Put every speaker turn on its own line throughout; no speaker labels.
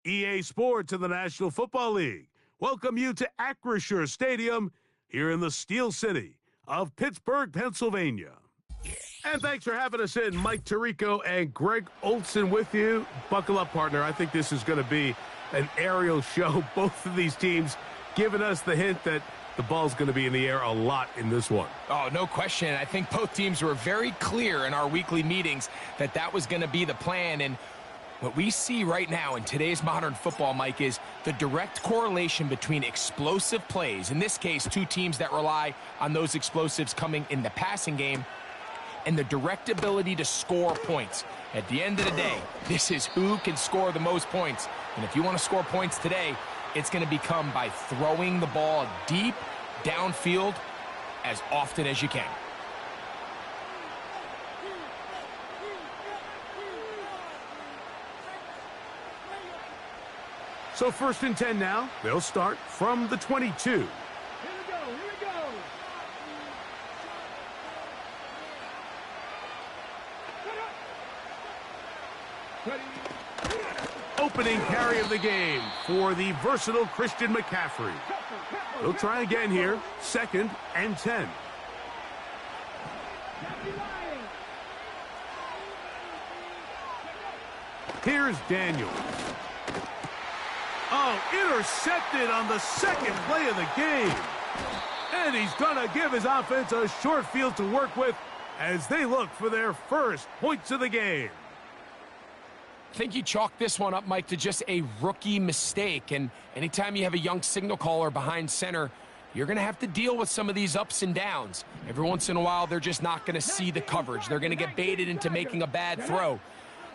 EA Sports in the National Football League welcome you to Acrisure Stadium here in the Steel City of Pittsburgh, Pennsylvania. And thanks for having us in. Mike Tirico and Greg Olson with you. Buckle up, partner. I think this is going to be an aerial show. Both of these teams giving us the hint that the ball's going to be in the air a lot in this one.
Oh, no question. I think both teams were very clear in our weekly meetings that that was going to be the plan. And what we see right now in today's modern football, Mike, is the direct correlation between explosive plays, in this case, two teams that rely on those explosives coming in the passing game, and the direct ability to score points. At the end of the day, this is who can score the most points. And if you want to score points today, it's going to become by throwing the ball deep downfield as often as you can.
So 1st and 10 now. They'll start from the 22.
Here we go.
Opening carry of the game for the versatile Christian McCaffrey. They'll try again here. 2nd and 10. Here's Daniels. Oh, intercepted on the second play of the game. And he's going to give his offense a short field to work with as they look for their first points of the game.
I think you chalk this one up, Mike, to just a rookie mistake. And anytime you have a young signal caller behind center, you're going to have to deal with some of these ups and downs. Every once in a while, they're just not going to see the coverage. They're going to get baited into making a bad throw.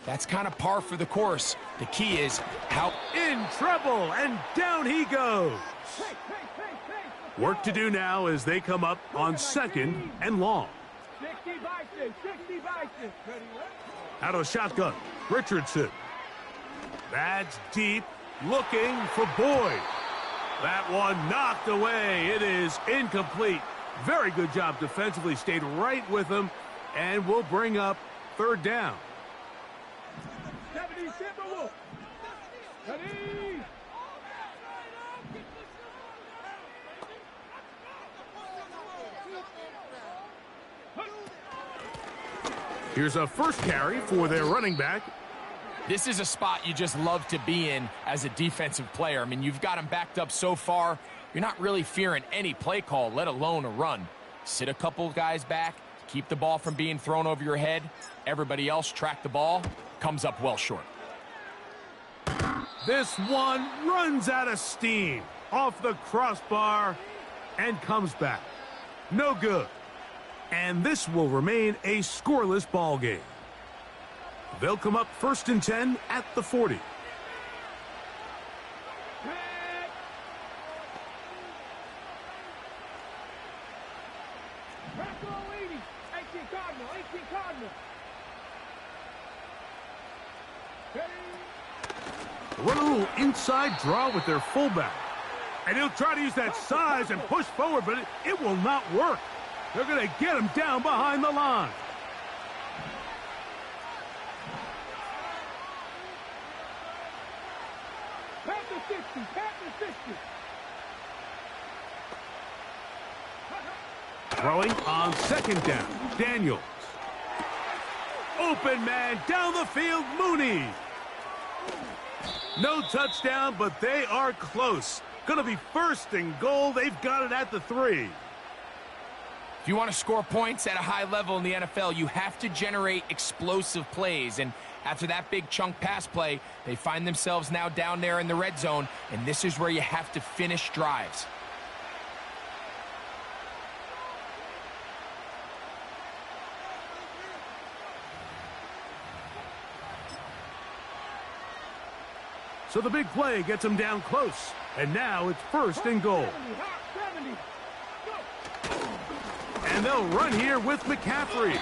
That's kind of par for the course. The key is how...
In trouble, and down he goes. Work to do now as they come up on 2nd and long. Out of shotgun, Richardson. That's deep, looking for Boyd. That one knocked away. It is incomplete. Very good job defensively. Stayed right with him, and will bring up 3rd down. Here's a first carry for their running back.
This is a spot you just love to be in as a defensive player. I mean, you've got him backed up so far, you're not really fearing any play call, let alone a run. Sit a couple guys back, keep the ball from being thrown over your head. Everybody else track the ball, comes up well short.
This one runs out of steam, off the crossbar, and comes back. No good. And this will remain a scoreless ball game. They'll come up 1st and 10 at the 40. Run a little inside draw with their fullback. And he'll try to use that size and push forward, but it will not work. They're going to get him down behind the line. Throwing on 2nd down, Daniels. Open man down the field, Mooney. No touchdown, but they are close. Going to be 1st and goal. They've got it at the 3.
If you want to score points at a high level in the NFL, you have to generate explosive plays. And after that big chunk pass play, they find themselves now down there in the red zone, and this is where you have to finish drives.
So the big play gets them down close, and now it's 1st and goal. And they'll run here with McCaffrey.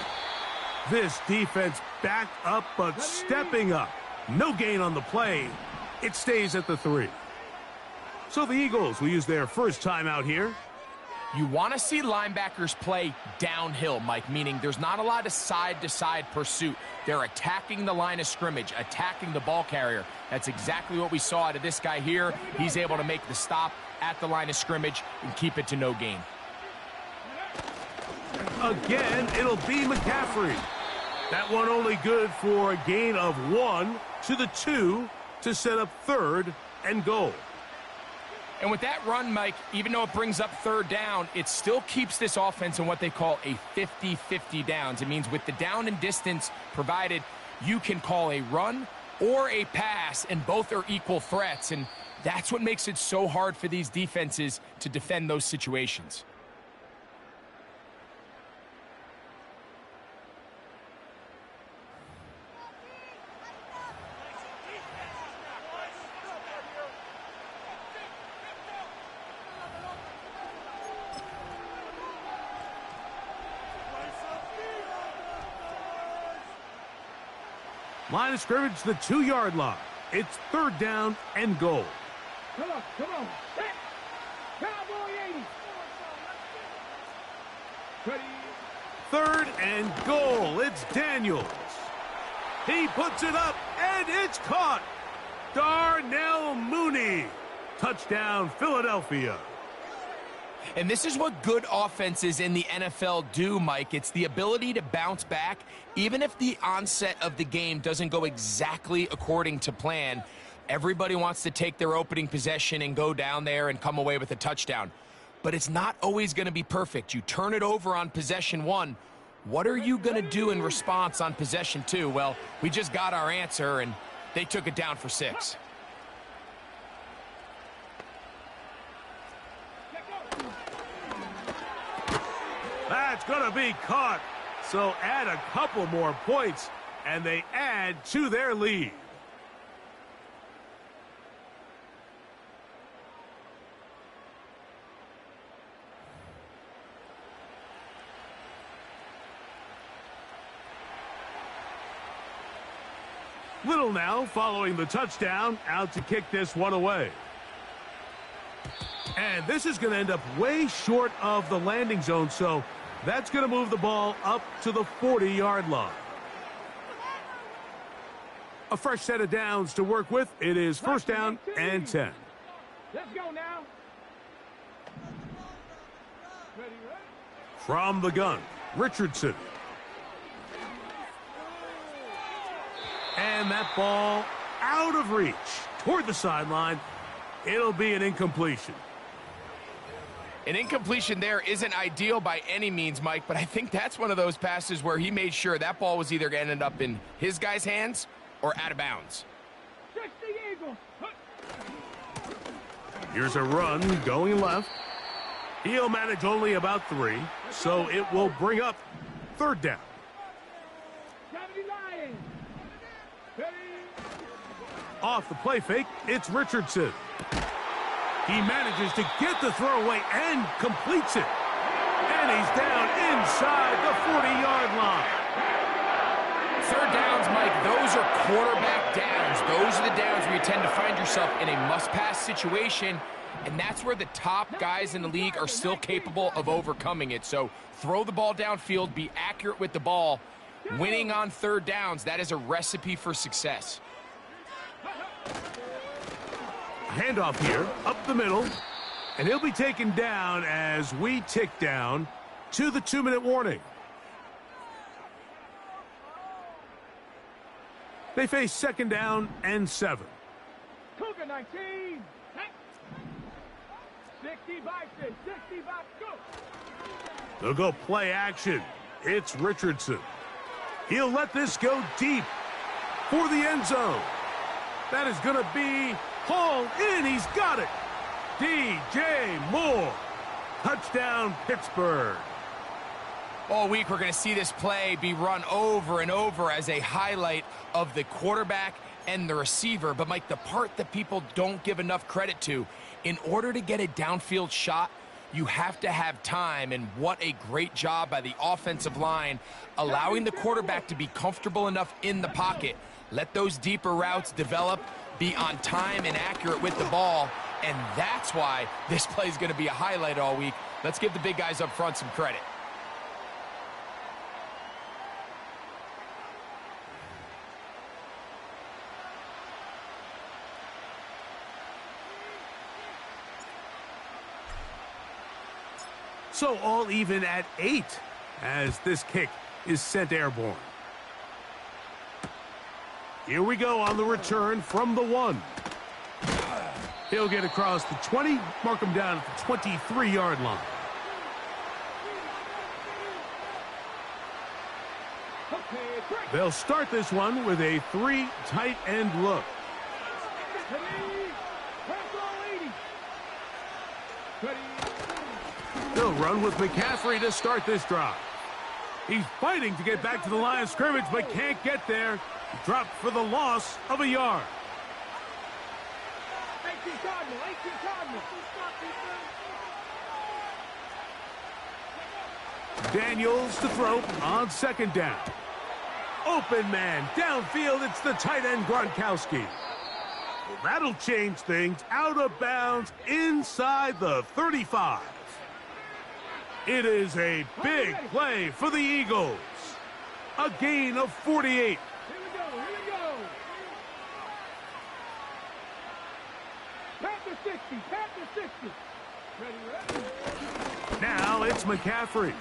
This defense back up, but stepping up. No gain on the play. It stays at the 3. So the Eagles will use their first timeout here.
You want to see linebackers play downhill, Mike, meaning there's not a lot of side-to-side pursuit. They're attacking the line of scrimmage, attacking the ball carrier. That's exactly what we saw out of this guy here. He's able to make the stop at the line of scrimmage and keep it to no gain.
Again, it'll be McCaffrey. That one only good for a gain of 1 to the 2 to set up 3rd and goal.
And with that run, Mike, even though it brings up 3rd down, it still keeps this offense in what they call a 50-50 downs. It means with the down and distance provided, you can call a run or a pass, and both are equal threats. And that's what makes it so hard for these defenses to defend those situations.
Line of scrimmage, the 2-yard line. It's 3rd down and goal.
Come on, come on. Set. Cowboy 80. Ready.
3rd and goal. It's Daniels. He puts it up, and it's caught. Darnell Mooney. Touchdown, Philadelphia.
And this is what good offenses in the NFL do, Mike. It's the ability to bounce back, even if the onset of the game doesn't go exactly according to plan. Everybody wants to take their opening possession and go down there and come away with a touchdown. But it's not always going to be perfect. You turn it over on possession 1. What are you going to do in response on possession 2? Well, we just got our answer, and they took it down for 6.
That's going to be caught. So add a couple more points, and they add to their lead. Little now following the touchdown, out to kick this one away. And this is going to end up way short of the landing zone, so that's going to move the ball up to the 40-yard line. A fresh set of downs to work with. It is 1st down and 10.
Let's go now. Ready, ready.
From the gun, Richardson. And that ball out of reach toward the sideline. It'll be an incompletion.
An incompletion there isn't ideal by any means, Mike, but I think that's one of those passes where he made sure that ball was either going to end up in his guy's hands or out of bounds.
Here's a run going left. He'll manage only about 3, so it will bring up 3rd down. Off the play fake, it's Richardson. He manages to get the throw away and completes it. And he's down inside the 40-yard line.
3rd downs, Mike, those are quarterback downs. Those are the downs where you tend to find yourself in a must-pass situation, and that's where the top guys in the league are still capable of overcoming it. So throw the ball downfield, be accurate with the ball. Winning on 3rd downs, that is a recipe for success.
Handoff here, up the middle, and he'll be taken down as we tick down to the 2-minute warning. They face 2nd down and 7.
Cougar 19. 60 by 6, 60 by go.
They'll go play action. It's Richardson. He'll let this go deep for the end zone. That is going to be hauled in. He's got it. DJ Moore. Touchdown, Pittsburgh.
All week we're going to see this play be run over and over as a highlight of the quarterback and the receiver. But, Mike, the part that people don't give enough credit to, in order to get a downfield shot, you have to have time, and what a great job by the offensive line, allowing the quarterback to be comfortable enough in the pocket. Let those deeper routes develop, be on time and accurate with the ball, And that's why this play is going to be a highlight all week. Let's give the big guys up front some credit.
So all even at 8 as this kick is sent airborne. Here we go on the return from the 1. He'll get across the 20, mark him down at the 23-yard line. They'll start this one with a 3 tight end look. They'll run with McCaffrey to start this drive. He's fighting to get back to the line of scrimmage, but can't get there. Dropped for the loss of a yard. Daniels to throw on second down. Open man downfield. It's the tight end Gronkowski. Well, that'll change things. Out of bounds inside the 35. It is a big play for the Eagles. A gain of 48.
Here we go. Pat the 60. Ready.
Now it's McCaffrey.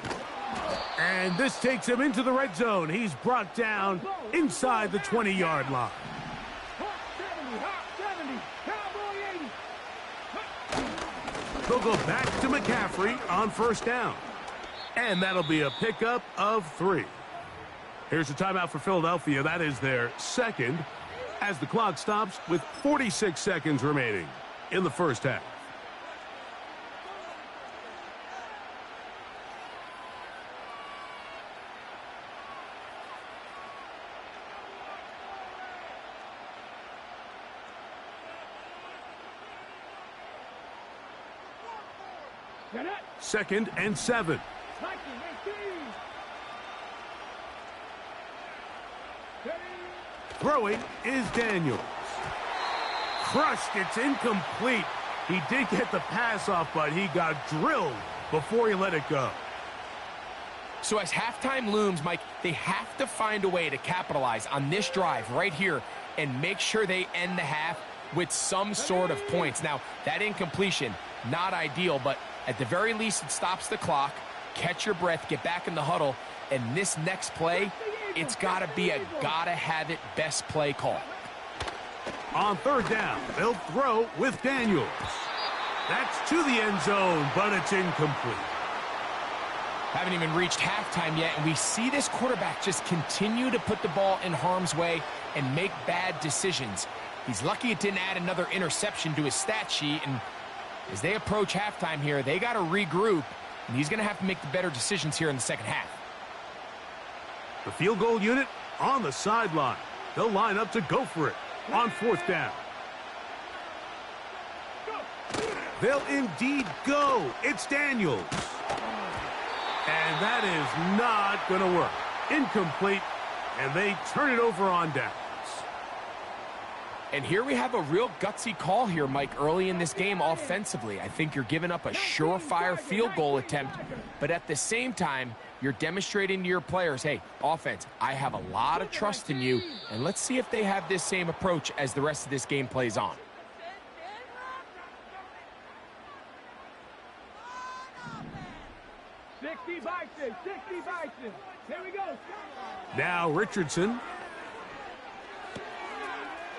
And this takes him into the red zone. He's brought down inside the 20-yard line.
Hot 70, Cowboy 80.
They'll go back to McCaffrey on first down. And that'll be a pickup of 3. Here's a timeout for Philadelphia. That is their second as the clock stops with 46 seconds remaining in the first half. Second and 7. Throwing is Daniels. Crushed. It's incomplete. He did get the pass off, but he got drilled before he let it go.
So as halftime looms, Mike, they have to find a way to capitalize on this drive right here and make sure they end the half with some sort of points. Now, that incompletion, not ideal, but at the very least, it stops the clock. Catch your breath, get back in the huddle, and this next play, it's got to be a gotta-have-it best play call.
On third down, they'll throw with Daniels. That's to the end zone, but it's incomplete.
Haven't even reached halftime yet, and we see this quarterback just continue to put the ball in harm's way and make bad decisions. He's lucky it didn't add another interception to his stat sheet, and as they approach halftime here, they got to regroup, and he's going to have to make the better decisions here in the second half.
The field goal unit on the sideline. They'll line up to go for it on fourth down. They'll indeed go. It's Daniels. And that is not going to work. Incomplete, and they turn it over on downs.
And here we have a real gutsy call here, Mike, early in this game offensively. I think you're giving up a surefire field goal attempt, but at the same time, you're demonstrating to your players, hey, offense, I have a lot of trust in you, and let's see if they have this same approach as the rest of this game plays on.
Here we go.
Now Richardson.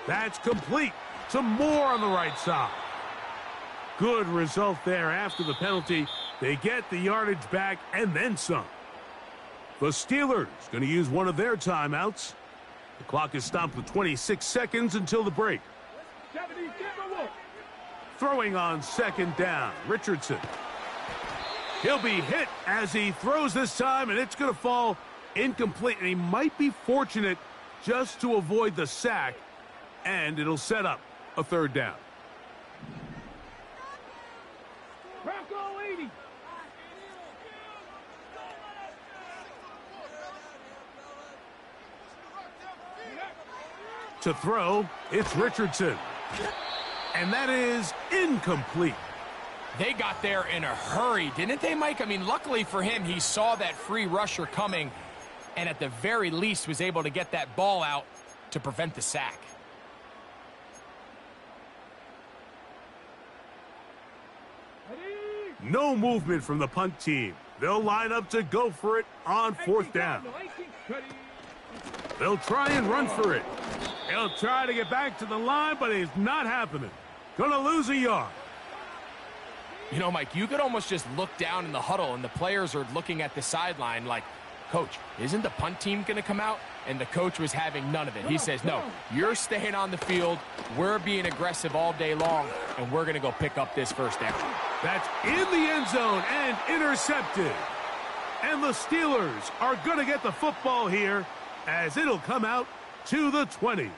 That's complete. Some more on the right side. Good result there after the penalty. They get the yardage back and then some. The Steelers going to use one of their timeouts. The clock is stopped with 26 seconds until the break. Throwing on second down, Richardson. He'll be hit as he throws this time, and it's going to fall incomplete. And he might be fortunate just to avoid the sack, and it'll set up a third down.
Bronco 80.
To throw, it's Richardson. And that is incomplete.
They got there in a hurry, didn't they, Mike? I mean, luckily for him, he saw that free rusher coming and at the very least was able to get that ball out to prevent the sack.
No movement from the punt team. They'll line up to go for it on fourth down. They'll try and run for it. He'll try to get back to the line, but it's not happening. Gonna lose a yard.
You know, Mike, you could almost just look down in the huddle, and the players are looking at the sideline like, Coach, isn't the punt team going to come out? And the coach was having none of it. He says, no, you're staying on the field. We're being aggressive all day long, and we're going to go pick up this first down.
That's in the end zone and intercepted. And the Steelers are going to get the football here as it'll come out to the 20.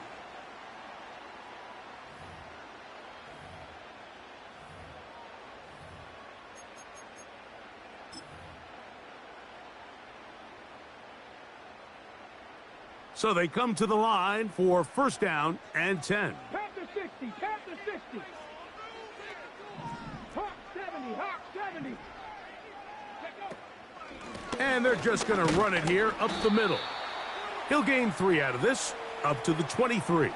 So they come to the line for first down and 10.
Tap the 60, tap the 60. Hawk 70, Hawk 70.
And they're just going to run it here up the middle. He'll gain 3 out of this, up to the 23.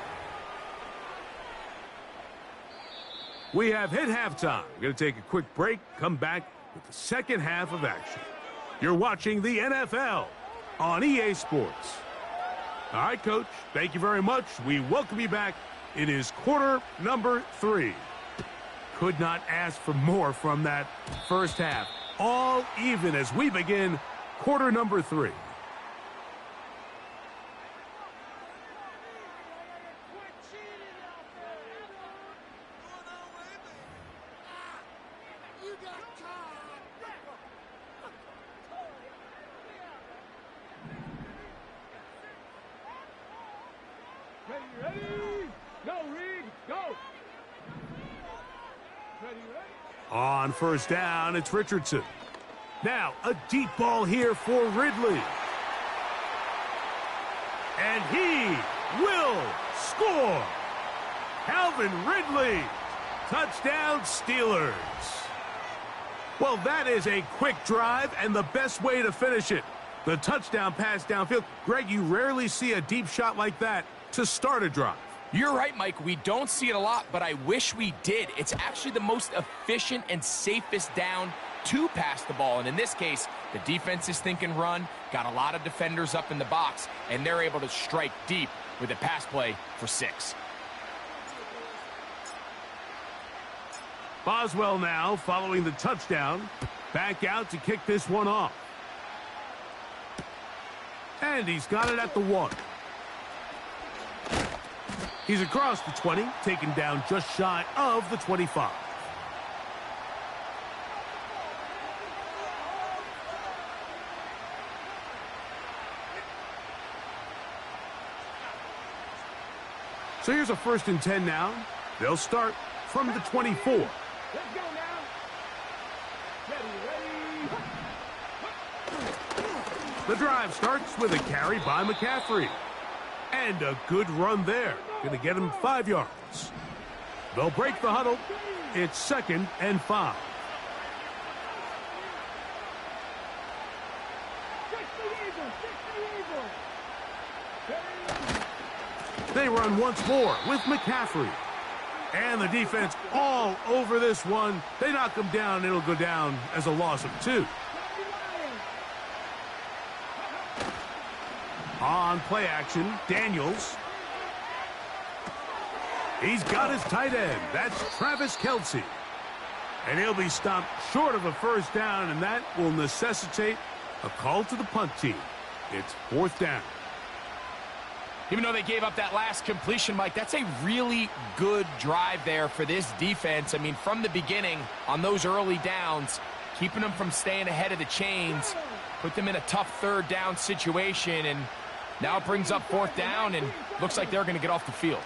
We have hit halftime. We're going to take a quick break, come back with the second half of action. You're watching the NFL on EA Sports. All right, Coach, thank you very much. We welcome you back. It is quarter number 3. Could not ask for more from that first half. All even as we begin quarter number 3.
Ready? Go, Reed, go. Ready?
On first down, it's Richardson. Now, a deep ball here for Ridley. And he will score. Calvin Ridley. Touchdown, Steelers. Well, that is a quick drive and the best way to finish it. The touchdown pass downfield. Greg, you rarely see a deep shot like that to start a drive.
You're right, Mike. We don't see it a lot, but I wish we did. It's actually the most efficient and safest down to pass the ball. And in this case, the defense is thinking run, got a lot of defenders up in the box, and they're able to strike deep with a pass play for 6.
Boswell now following the touchdown. Back out to kick this one off. And he's got it at the 1. He's across the 20, taken down just shy of the 25. So here's a 1st and 10 now. They'll start from the 24.
Let's go now. Ready.
The drive starts with a carry by McCaffrey. And a good run there. Going to get him 5 yards. They'll break the huddle. It's 2nd and 5.
60
They run once more with McCaffrey. And the defense all over this one. They knock him down. It'll go down as a loss of 2. On play action, Daniels. He's got his tight end. That's Travis Kelce. And he'll be stopped short of a first down, and that will necessitate a call to the punt team. It's 4th down.
Even though they gave up that last completion, Mike, that's a really good drive there for this defense. I mean, from the beginning, on those early downs, keeping them from staying ahead of the chains, put them in a tough 3rd down situation, and now it brings up 4th down, and looks like they're going to get off the field.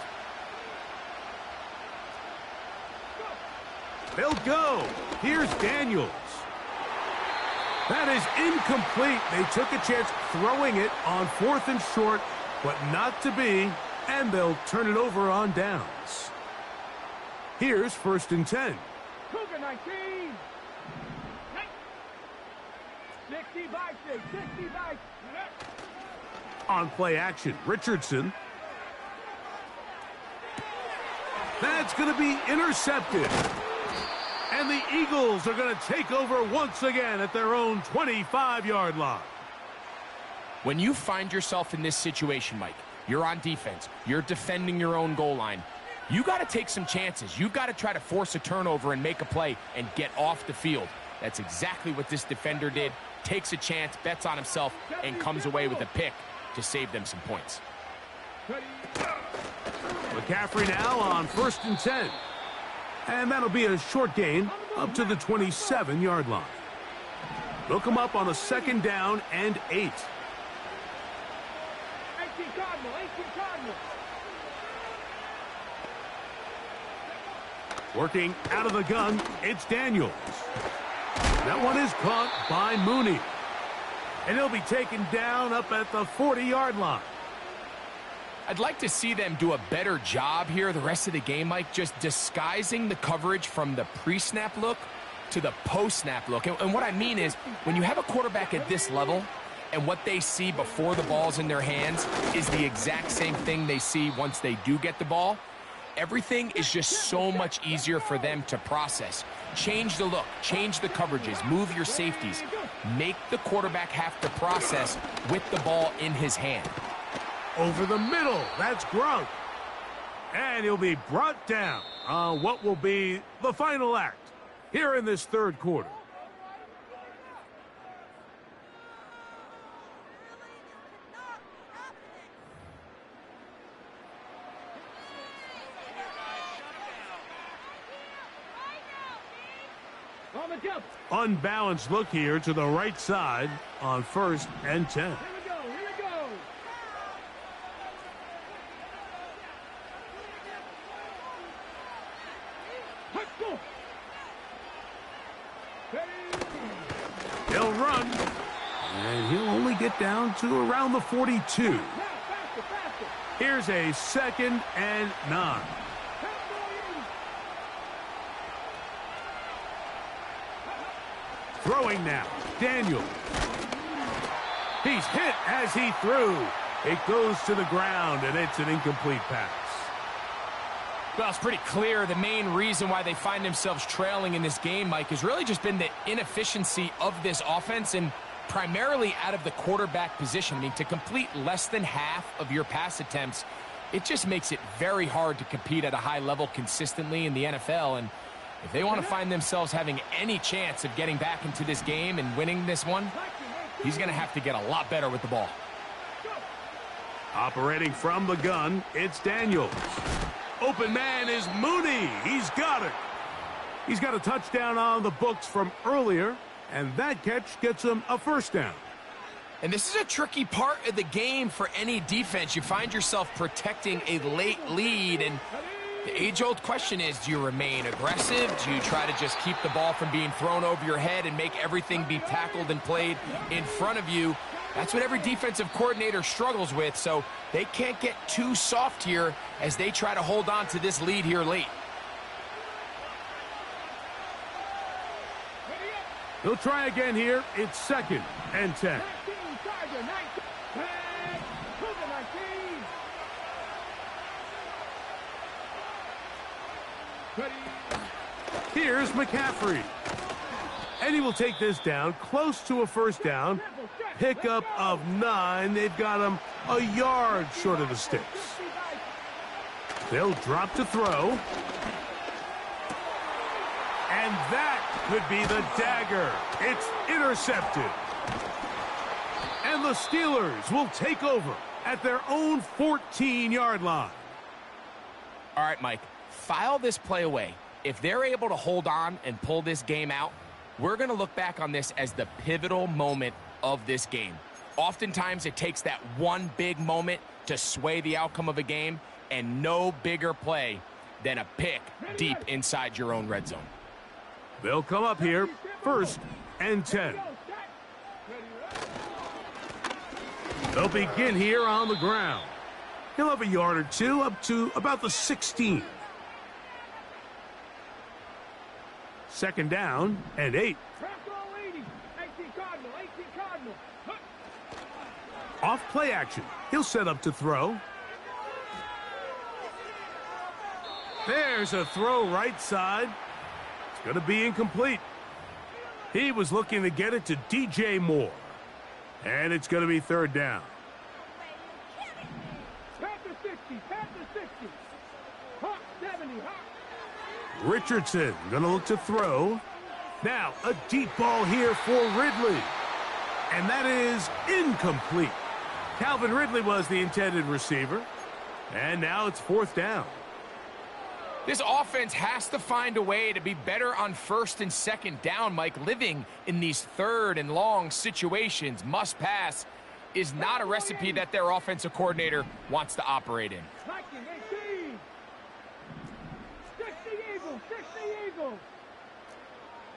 They'll go. Here's Daniels. That is incomplete. They took a chance throwing it on 4th and short, but not to be, and they'll turn it over on downs. Here's 1st and 10.
Cougar 19. 60 by 6. 60 by 6.
On play action, Richardson. That's going to be intercepted. And the Eagles are going to take over once again at their own 25-yard line.
When you find yourself in this situation, Mike, you're on defense, you're defending your own goal line, you got to take some chances. You've got to try to force a turnover and make a play and get off the field. That's exactly what this defender did. Takes a chance, bets on himself, and comes away with a pick to save them some points.
McCaffrey now on 1st and 10. And that'll be a short gain up to the 27-yard line. They'll come up on a 2nd down and 8.
18 Cardinal. 18 Cardinal.
Working out of the gun, it's Daniels. That one is caught by Mooney. And he'll be taken down up at the 40-yard line.
I'd like to see them do a better job here the rest of the game, Mike, just disguising the coverage from the pre-snap look to the post-snap look. And what I mean is, when you have a quarterback at this level and what they see before the ball's in their hands is the exact same thing they see once they do get the ball, everything is just so much easier for them to process. Change the look, change the coverages, move your safeties. Make the quarterback have to process with the ball in his hand.
Over the middle, that's Gronk. And he'll be brought down on what will be the final act here in this 3rd quarter.
On the jump.
Unbalanced look here to the right side on 1st and 10.
Here we go. Here we go. Let's go.
He'll run, and he'll only get down to around the 42.
Faster, faster.
Here's a 2nd and 9. Throwing now, Daniels. He's hit as he threw. It goes to the ground, and it's an incomplete pass.
Well, it's pretty clear the main reason why they find themselves trailing in this game, Mike, has really just been the inefficiency of this offense and primarily out of the quarterback position. I mean, to complete less than half of your pass attempts, it just makes it very hard to compete at a high level consistently in the NFL. And if they want to find themselves having any chance of getting back into this game and winning this one, he's going to have to get a lot better with the ball.
Operating from the gun, it's Daniels. Open man is Mooney. He's got it. He's got a touchdown on the books from earlier, and that catch gets him a 1st down.
And this is a tricky part of the game for any defense. You find yourself protecting a late lead, and the age-old question is, do you remain aggressive? Do you try to just keep the ball from being thrown over your head and make everything be tackled and played in front of you? That's what every defensive coordinator struggles with, so they can't get too soft here as they try to hold on to this lead here late.
He'll try again here. It's 2nd and 10.
19, Tiger, 19. Cougar 19.
Here's McCaffrey. And he will take this down close to a 1st down. Pickup of 9. They've got him a yard short of the sticks. They'll drop to throw. And that could be the dagger. It's intercepted. And the Steelers will take over at their own 14-yard line.
All right, Mike, file this play away. If they're able to hold on and pull this game out, we're going to look back on this as the pivotal moment of this game. Oftentimes, it takes that one big moment to sway the outcome of a game, and no bigger play than a pick deep inside your own red zone.
They'll come up here, 1st and 10. They'll begin here on the ground. He'll have a yard or two up to about the 16. Second down and 8.
Press all 80. 18 Cardinal. 18 Cardinal. Huh.
Off play action. He'll set up to throw. There's a throw right side. It's going to be incomplete. He was looking to get it to DJ Moore. And it's going to be third down.
Panther 60. Panther 60. Hawk 70. Hawk.
Richardson going to look to throw. Now, a deep ball here for Ridley. And that is incomplete. Calvin Ridley was the intended receiver. And now it's fourth down.
This offense has to find a way to be better on first and second down, Mike. Living in these third and long situations, must pass, is not a recipe that their offensive coordinator wants to operate in.
19, 18. 60 Eagles. 60 Eagles.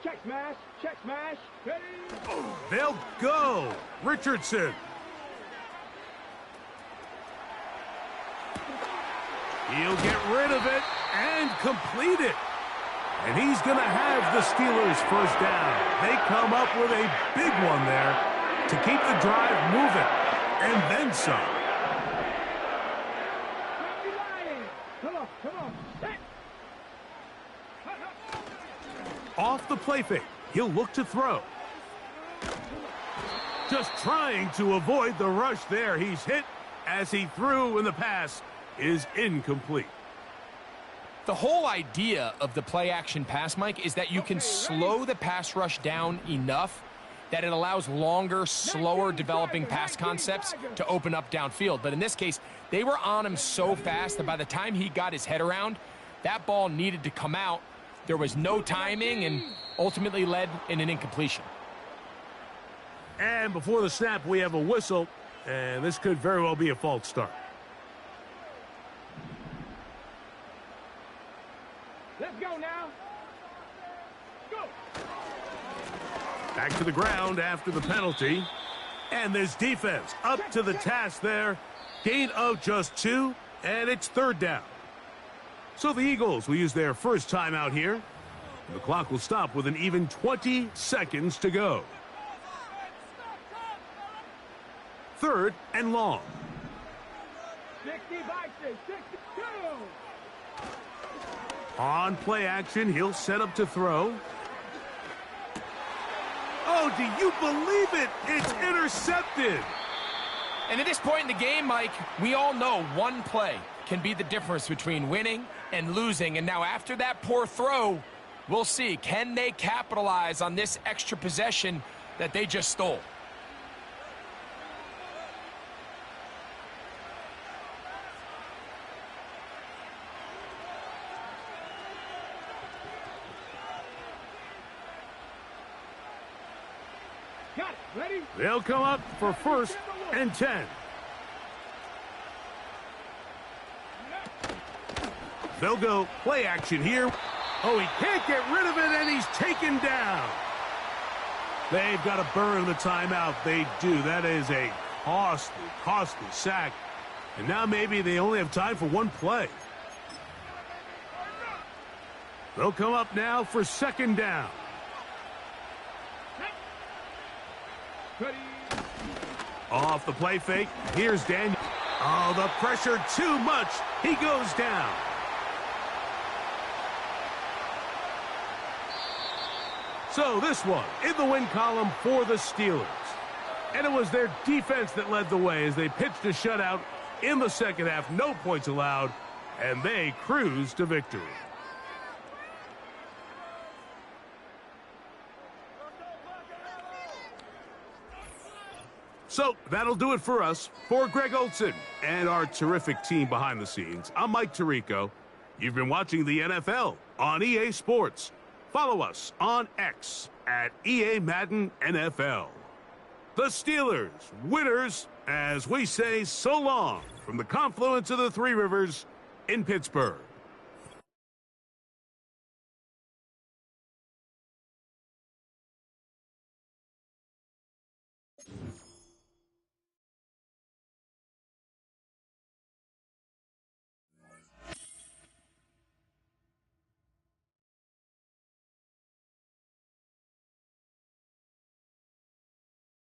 Check smash. Check smash. Ready.
They'll go. Richardson. He'll get rid of it and complete it. And he's going to have the Steelers first down. They come up with a big one there to keep the drive moving. And then some.
Come on, come on. Set.
Off the play fake. He'll look to throw. Just trying to avoid the rush there. He's hit as he threw, and the pass is incomplete.
The whole idea of the play-action pass, Mike, is that you can slow the pass rush down enough that it allows longer, slower developing pass concepts to open up downfield. But in this case, they were on him so fast that by the time he got his head around, that ball needed to come out. There was no timing and ultimately led in an incompletion.
And before the snap, we have a whistle, and this could very well be a false start.
Let's go now. Go.
Back to the ground after the penalty. And there's defense up to the task there. Gain of just 2, and it's third down. So the Eagles will use their first timeout here. And the clock will stop with an even 20 seconds to go. Third and long.
60 Vikings. 62.
On play action, he'll set up to throw. Oh, do you believe it? It's intercepted.
And at this point in the game, Mike, we all know one play can be the difference between winning and losing. And now after that poor throw, we'll see. Can they capitalize on this extra possession that they just stole?
Got it. Ready?
They'll come up for first and 10. They'll go play action here. Oh, he can't get rid of it, and he's taken down. They've got to burn the timeout. They do. That is a costly sack. And now maybe they only have time for one play. They'll come up now for second down.
Ready.
Off the play fake. Here's Daniel. Oh, the pressure too much. He goes down. So this one in the win column for the Steelers. And it was their defense that led the way as they pitched a shutout in the second half. No points allowed, and they cruised to victory. So that'll do it for us. For Greg Olson and our terrific team behind the scenes, I'm Mike Tirico. You've been watching the NFL on EA Sports. Follow us on X at EA Madden NFL. The Steelers, winners, as we say so long from the confluence of the Three Rivers in Pittsburgh.